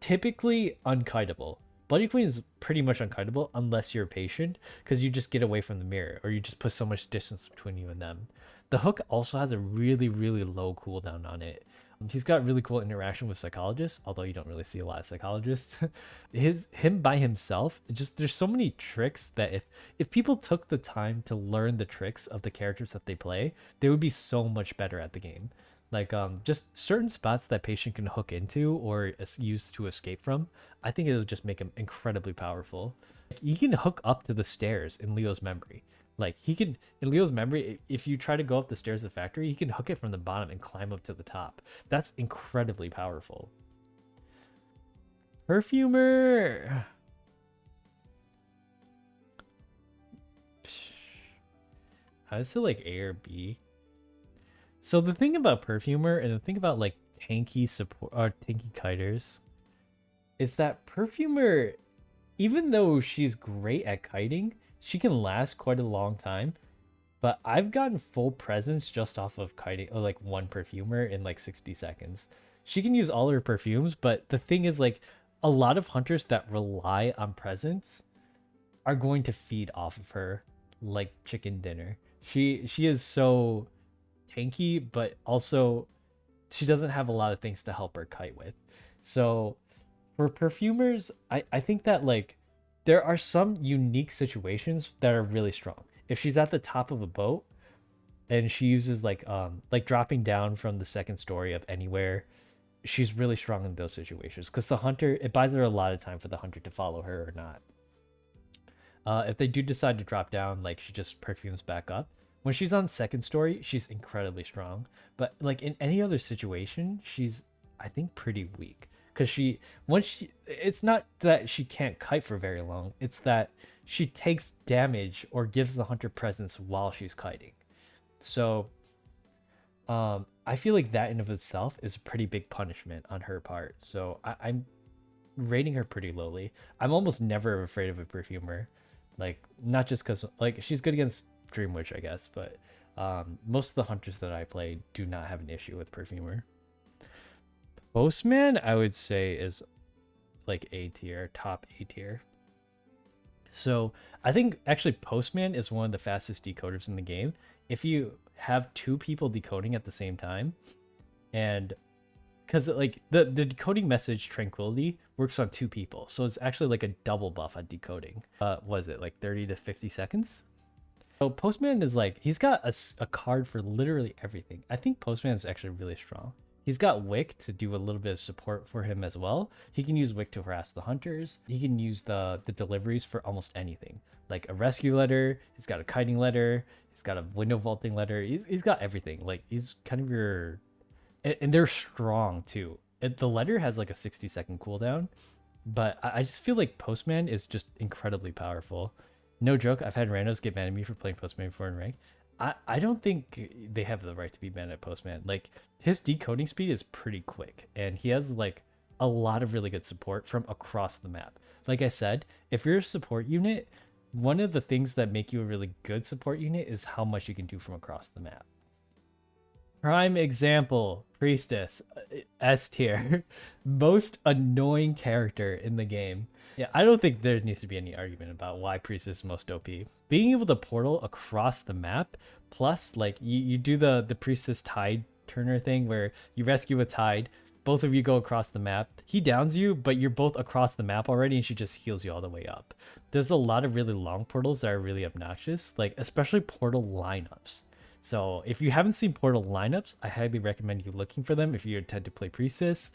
typically unkiteable. Bloody Queen is pretty much unkiteable unless you're patient, because you just get away from the mirror or you just put so much distance between you and them. The hook also has a really low cooldown on it. He's got really cool interaction with psychologists, although you don't really see a lot of psychologists. Him by himself, there's so many tricks that if people took the time to learn the tricks of the characters that they play, they would be so much better at the game. Like just certain spots that Patient can hook into or use to escape from, I think it'll just make him incredibly powerful. Like, he can hook up to the stairs in Leo's memory. Like, he can, in Leo's memory, if you try to go up the stairs of the factory, he can hook it from the bottom and climb up to the top. That's incredibly powerful. Perfumer. I would say like A or B. So the thing about Perfumer and the thing about like tanky support or tanky kiters is that Perfumer, even though she's great at kiting, she can last quite a long time, but I've gotten full presence just off of kiting, or like one perfumer in like 60 seconds. She can use all her perfumes, but the thing is, like, a lot of hunters that rely on presence are going to feed off of her like chicken dinner. She is so tanky, but also she doesn't have a lot of things to help her kite with. So for perfumers, I think that like there are some unique situations that are really strong. If she's at the top of a boat and she uses like dropping down from the second story of anywhere, she's really strong in those situations because the hunter, it buys her a lot of time for the hunter to follow her or not. If they do decide to drop down, like, she just perfumes back up. When she's on second story, she's incredibly strong. But like in any other situation, she's, I think, pretty weak. Because it's not that she can't kite for very long, it's that she takes damage or gives the hunter presence while she's kiting. So I feel like that in of itself is a pretty big punishment on her part. So I'm rating her pretty lowly. I'm almost never afraid of a perfumer. Like, not just because like she's good against Dream Witch, I guess, but most of the hunters that I play do not have an issue with perfumer. Postman, I would say, is like A tier, top A tier. So I think actually Postman is one of the fastest decoders in the game. If you have 2 people decoding at the same time, and because like the decoding message Tranquility works on 2 people, so it's actually like a double buff on decoding. Was it like 30 to 50 seconds? So Postman is like, he's got a card for literally everything. I think Postman is actually really strong. He's got Wick to do a little bit of support for him as well. He can use Wick to harass the hunters. He can use the deliveries for almost anything, like a rescue letter. He's got a kiting letter. He's got a window vaulting letter. He's got everything. Like he's kind of your, and they're strong too. The letter has like a 60-second cooldown, but I just feel like Postman is just incredibly powerful. No joke. I've had randos get mad at me for playing Postman before in rank. I don't think they have the right to be banned at Postman. Like his decoding speed is pretty quick, and he has like a lot of really good support from across the map. Like I said, if you're a support unit, one of the things that make you a really good support unit is how much you can do from across the map. Prime example, Priestess, S tier, most annoying character in the game. Yeah, I don't think there needs to be any argument about why Priestess is most OP. Being able to portal across the map, plus like you do the Priestess Tide Turner thing where you rescue a Tide, both of you go across the map. He downs you, but you're both across the map already, and she just heals you all the way up. There's a lot of really long portals that are really obnoxious, like especially portal lineups. So if you haven't seen portal lineups, I highly recommend you looking for them if you intend to play Priestess.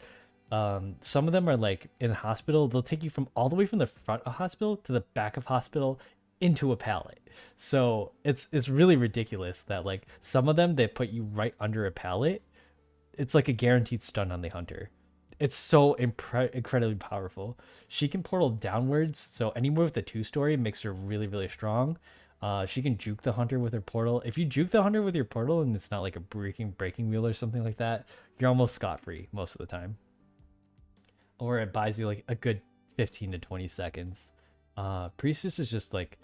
Some of them are like in hospital. They'll take you from all the way from the front of hospital to the back of hospital into a pallet. So it's really ridiculous that like some of them, they put you right under a pallet. It's like a guaranteed stun on the hunter. It's so incredibly powerful. She can portal downwards, so anywhere with the 2-story makes her really, really strong. She can juke the hunter with her portal. If you juke the hunter with your portal and it's not like a breaking wheel or something like that, you're almost scot-free most of the time. Or it buys you like a good 15 to 20 seconds. Priestess is just like,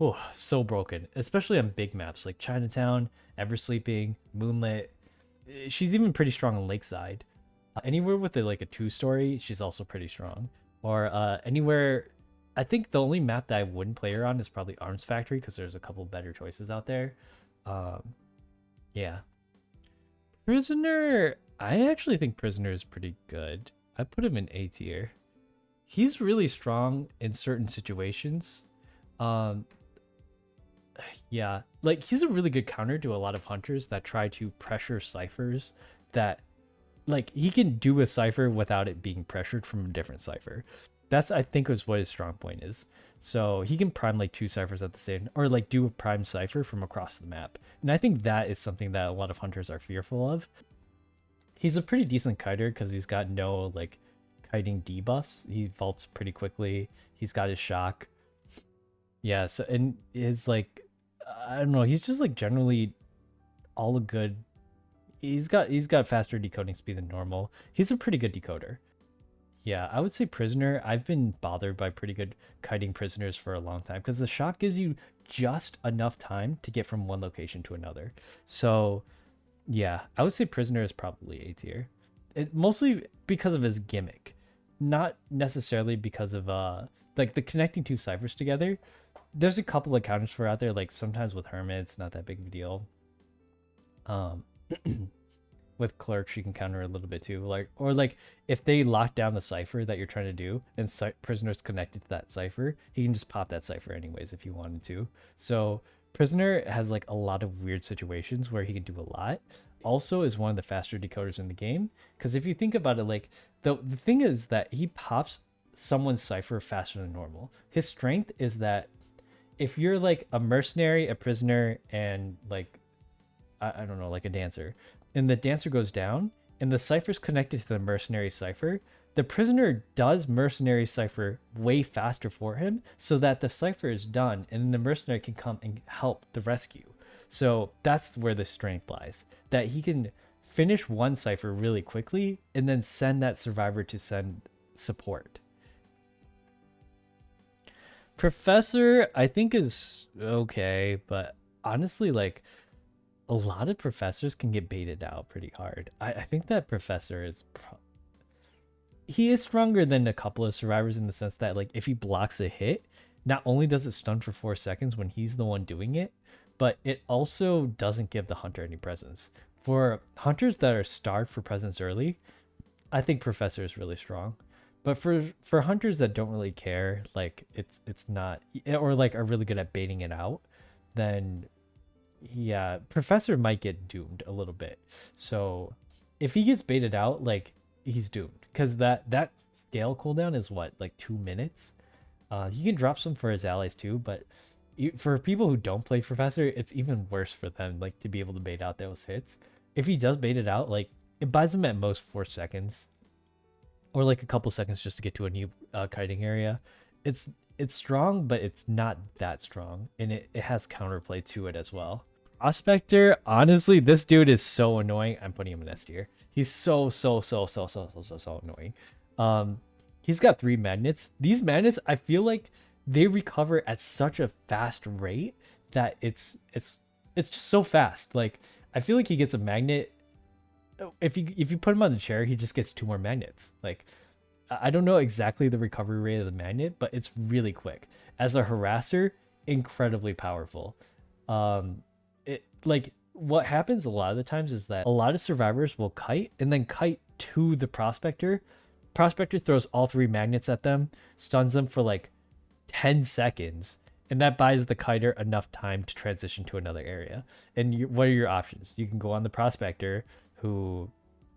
oh, so broken, especially on big maps like Chinatown, Eversleeping, Moonlit. She's even pretty strong on Lakeside. Anywhere with like a 2-story, she's also pretty strong. Or anywhere, I think the only map that I wouldn't play her on is probably Arms Factory because there's a couple better choices out there. Yeah. Prisoner, I actually think Prisoner is pretty good. I put him in A tier. He's really strong in certain situations. Yeah, like he's a really good counter to a lot of hunters that try to pressure ciphers that like he can do a cipher without it being pressured from a different cipher. That's I think was what his strong point is. So he can prime like 2 ciphers at the same, or like do a prime cipher from across the map. And I think that is something that a lot of hunters are fearful of. He's a pretty decent kiter because he's got no like kiting debuffs. He vaults pretty quickly. He's got his shock. Yeah, so and his like I don't know, he's just like generally all good. He's got faster decoding speed than normal. He's a pretty good decoder. Yeah, I would say Prisoner. I've been bothered by pretty good kiting prisoners for a long time because the shock gives you just enough time to get from one location to another. So yeah, I would say Prisoner is probably A tier. It mostly because of his gimmick, not necessarily because of like the connecting 2 ciphers together. There's a couple of counters for out there, like sometimes with Hermit, it's not that big of a deal. With Clerk, you can counter a little bit too. Like, or like if they lock down the cipher that you're trying to do and Prisoner's connected to that cipher, he can just pop that cipher anyways if you wanted to. So Prisoner has like a lot of weird situations where he can do a lot. Also is one of the faster decoders in the game. Because if you think about it, like the thing is that he pops someone's cipher faster than normal. His strength is that if you're like a mercenary, a prisoner, and like, I don't know, like a dancer, and the dancer goes down, and the cipher's connected to the mercenary cipher, the prisoner does mercenary cipher way faster for him so that the cipher is done, and then the mercenary can come and help the rescue. So that's where the strength lies, that he can finish one cipher really quickly and then send that survivor to send support. Professor, I think is okay, but honestly, like a lot of professors can get baited out pretty hard. I think that Professor is he is stronger than a couple of survivors in the sense that like if he blocks a hit, not only does it stun for 4 seconds when he's the one doing it, but it also doesn't give the hunter any presence. For hunters that are starved for presence early, I think Professor is really strong. But for hunters that don't really care, like it's not, or like are really good at baiting it out, then yeah, Professor might get doomed a little bit. So if he gets baited out, like he's doomed because that scale cooldown is what, like 2 minutes. He can drop some for his allies too, but for people who don't play Professor, it's even worse for them, like to be able to bait out those hits. If he does bait it out, like it buys him at most 4 seconds, or like a couple seconds just to get to a new kiting area. It's strong, but it's not that strong, and it has counterplay to it as well. Prospector, honestly, this dude is so annoying. I'm putting him in S tier. He's so annoying. He's got 3 magnets. These magnets, I feel like they recover at such a fast rate that it's just so fast. Like I feel like he gets a magnet. If you put him on the chair, he just gets 2 more magnets. Like I don't know exactly the recovery rate of the magnet, but it's really quick. As a harasser, incredibly powerful. It like what happens a lot of the times is that a lot of survivors will kite and then kite to the prospector. Prospector throws all 3 magnets at them, stuns them for like 10 seconds, and that buys the kiter enough time to transition to another area. And what are your options? You can go on the prospector, who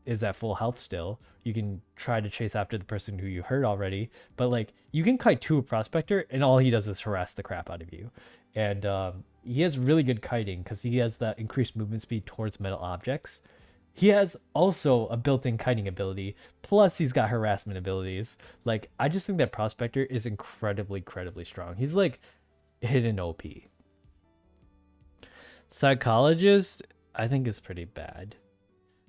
is at full health still. You can try to chase after the person who you hurt already, but like you can kite to a prospector and all he does is harass the crap out of you. And he has really good kiting because he has that increased movement speed towards metal objects. He has also a built-in kiting ability, plus he's got harassment abilities. Like I just think that prospector is incredibly strong. He's like hidden OP. Psychologist, I think, is pretty bad.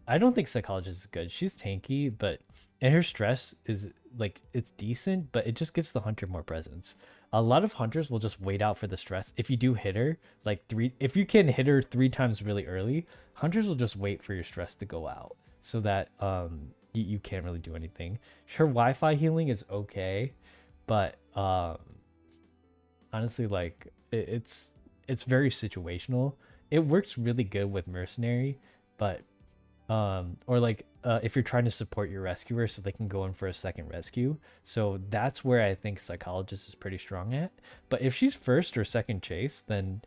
I don't think psychologist is good. She's tanky, and her stress is like, it's decent, but it just gives the hunter more presence. A lot of hunters will just wait out for the stress. If you do hit her like if you can hit her 3 times really early, hunters will just wait for your stress to go out so that you can't really do anything. Her Wi-Fi healing is okay, but honestly, like it's very situational. It works really good with mercenary, but or like if you're trying to support your rescuer so they can go in for a second rescue. So that's where I think psychologist is pretty strong at. But if she's first or second chase, then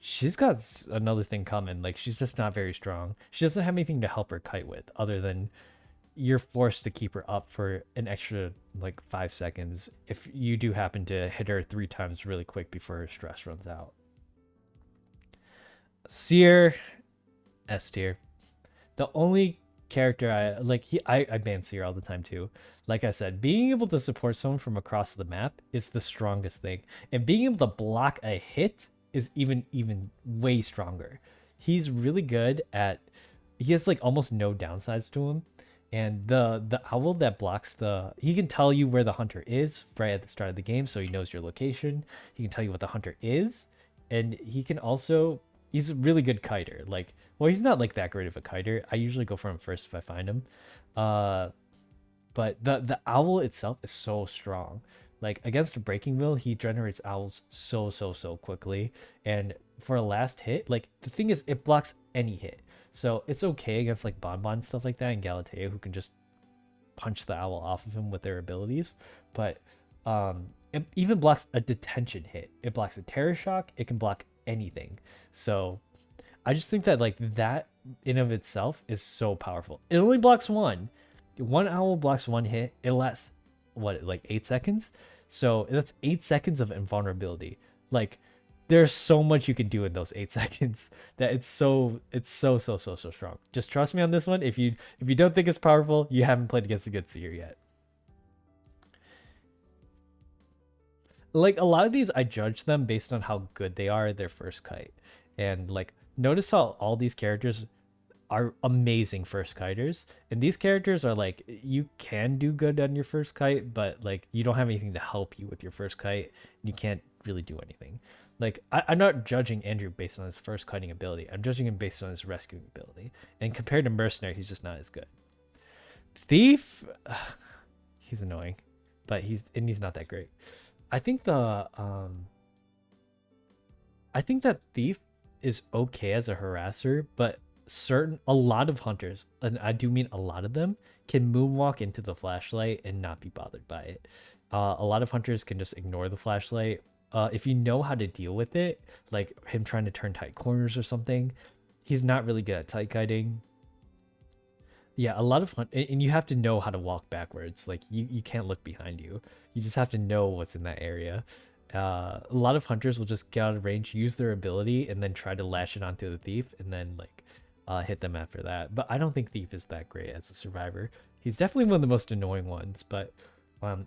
she's got another thing coming. Like she's just not very strong. She doesn't have anything to help her kite with other than you're forced to keep her up for an extra like 5 seconds if you do happen to hit her 3 times really quick before her stress runs out. Seer, S tier. The only character I like, I ban Seer all the time too. Like I said, being able to support someone from across the map is the strongest thing, and being able to block a hit is even way stronger. He's really good at. He has like almost no downsides to him, and the owl that blocks he can tell you where the hunter is right at the start of the game, so he knows your location. He can tell you what the hunter is, and he can also. He's a really good kiter. Like, well, he's not like that great of a kiter. I usually go for him first if I find him. But the owl itself is so strong. Like against a breaking wheel, he generates owls so quickly. And for a last hit, like the thing is, it blocks any hit. So it's okay against like Bonbon and stuff like that, and Galatea, who can just punch the owl off of him with their abilities. But it even blocks a detention hit. It blocks a terror shock. It can block anything. So I just think that like that in of itself is so powerful. It only blocks one owl blocks 1 hit. It lasts what, like 8 seconds, so that's 8 seconds of invulnerability. Like there's so much you can do in those 8 seconds that it's so strong. Just trust me on this one. If you don't think it's powerful, you haven't played against a good seer yet. Like a lot of these, I judge them based on how good they are at their first kite. And like, notice how all these characters are amazing first kiters. And these characters are like, you can do good on your first kite, but like you don't have anything to help you with your first kite. And you can't really do anything. Like, I'm not judging Andrew based on his first kiting ability. I'm judging him based on his rescuing ability. And compared to Mercenary, he's just not as good. Thief, he's annoying, but he's not that great. I think that Thief is okay as a harasser, but a lot of hunters, and I do mean a lot of them, can moonwalk into the flashlight and not be bothered by it. A lot of hunters can just ignore the flashlight. If you know how to deal with it, like him trying to turn tight corners or something, he's not really good at tight kiting. Yeah, a lot of and you have to know how to walk backwards. Like you can't look behind you. You just have to know what's in that area. A lot of hunters will just get out of range, use their ability, and then try to lash it onto the thief, and then like hit them after that. But I don't think thief is that great as a survivor. He's definitely one of the most annoying ones. But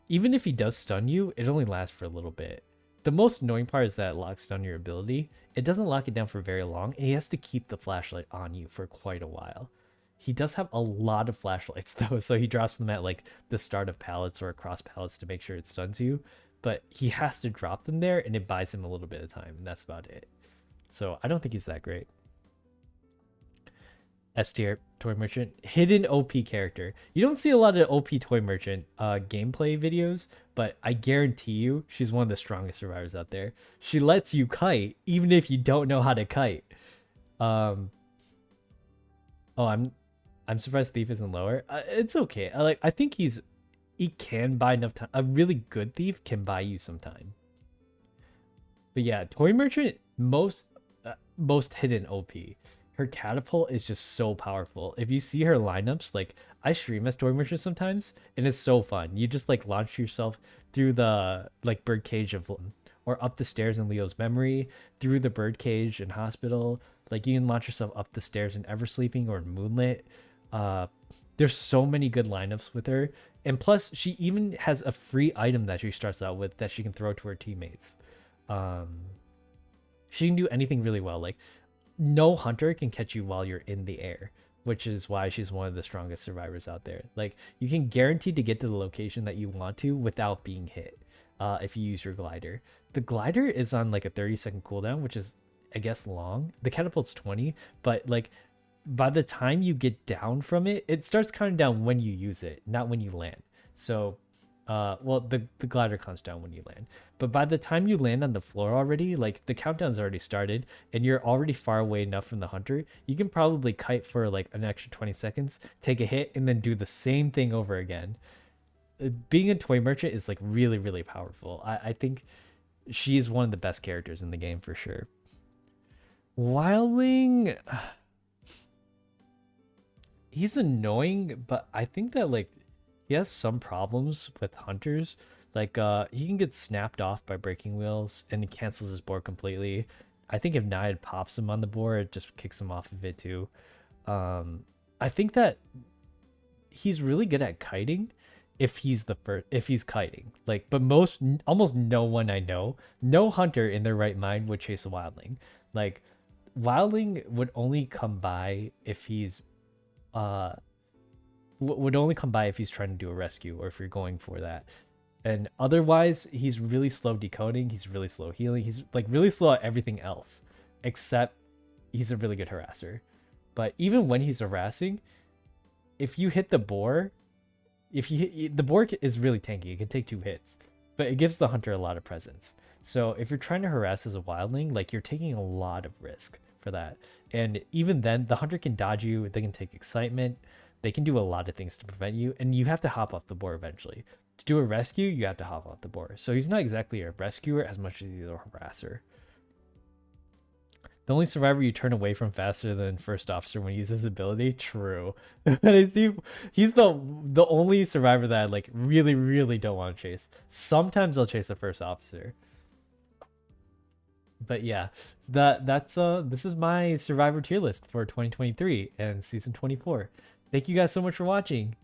even if he does stun you, it only lasts for a little bit. The most annoying part is that it locks down your ability. It doesn't lock it down for very long, and he has to keep the flashlight on you for quite a while. He does have a lot of flashlights though, so he drops them at like the start of pallets or across pallets to make sure it stuns you. But he has to drop them there, and it buys him a little bit of time, and that's about it. So I don't think he's that great. S tier toy merchant, hidden OP character. You don't see a lot of OP toy merchant gameplay videos, but I guarantee you she's one of the strongest survivors out there. She lets you kite even if you don't know how to kite. Oh, I'm surprised thief isn't lower. It's okay. I think he can buy enough time. A really good thief can buy you some time. But yeah, toy merchant most hidden OP. Her catapult is just so powerful. If you see her lineups, like I stream as toy merchant sometimes, and it's so fun. You just like launch yourself through the like bird cage of, or up the stairs in Leo's memory, through the bird cage in hospital. Like you can launch yourself up the stairs in Ever Sleeping or Moonlit. There's so many good lineups with her, and plus she even has a free item that she starts out with that she can throw to her teammates. She can do anything really well. Like no hunter can catch you while you're in the air, which is why she's one of the strongest survivors out there. Like you can guarantee to get to the location that you want to without being hit if you use your glider. The glider is on like a 30-second cooldown, which is I guess long. The catapult's 20, but like by the time you get down from it, it starts counting down when you use it, not when you land. So well, the glider counts down when you land, but by the time you land on the floor already, like the countdown's already started and you're already far away enough from the hunter, you can probably kite for like an extra 20 seconds, take a hit, and then do the same thing over again. Being a toy merchant is like really, really powerful. I think she's one of the best characters in the game for sure. Wildling, he's annoying, but I think that like he has some problems with hunters. Like he can get snapped off by breaking wheels and he cancels his board completely. I think if Nide pops him on the board, it just kicks him off of it too. I think that he's really good at kiting if he's kiting. Like, but almost no one I know, no hunter in their right mind would chase a wildling. Like wildling would only come by if he's would only come by if he's trying to do a rescue or if you're going for that. And otherwise, he's really slow decoding, he's really slow healing, he's like really slow at everything else, except he's a really good harasser. But even when he's harassing, if you hit the boar, the boar is really tanky, it can take 2 hits, but it gives the hunter a lot of presence. So if you're trying to harass as a wildling, like you're taking a lot of risk for that. And even then, the hunter can dodge you, they can take excitement, they can do a lot of things to prevent you, and you have to hop off the board eventually. To do a rescue, you have to hop off the board. So he's not exactly a rescuer as much as he's a harasser. The only survivor you turn away from faster than first officer when he uses his ability? True. He's the only survivor that I like really, really don't want to chase. Sometimes I'll chase a first officer. But yeah, so this is my survivor tier list for 2023 and season 24. Thank you guys so much for watching.